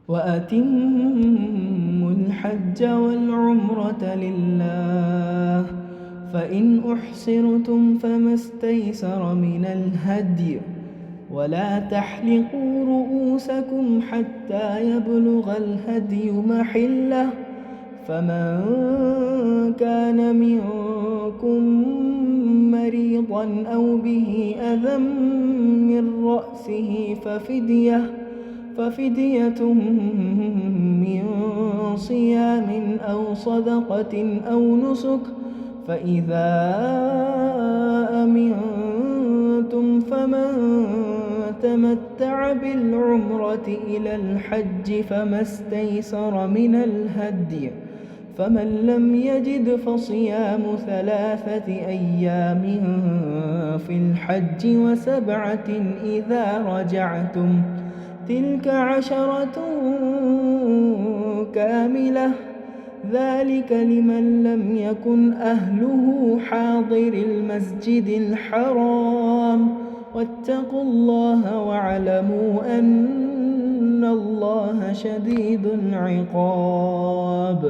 وأتموا الحج والعمرة لله، فإن أحصرتم فما استيسر من الهدي، ولا تحلقوا رؤوسكم حتى يبلغ الهدي محله، فمن كان منكم مريضا أو به أذى من رأسه ففدية من صيام أو صدقة أو نسك، فإذا أمنتم فمن تمتع بالعمرة إلى الحج فما استيسر من الهدي، فمن لم يجد فصيام 3 أيام في الحج و7 إذا رجعتم، تلك 10 كاملة، ذلك لمن لم يكن أهله حاضر المسجد الحرام. واتقوا الله واعلموا أن الله شديد العقاب.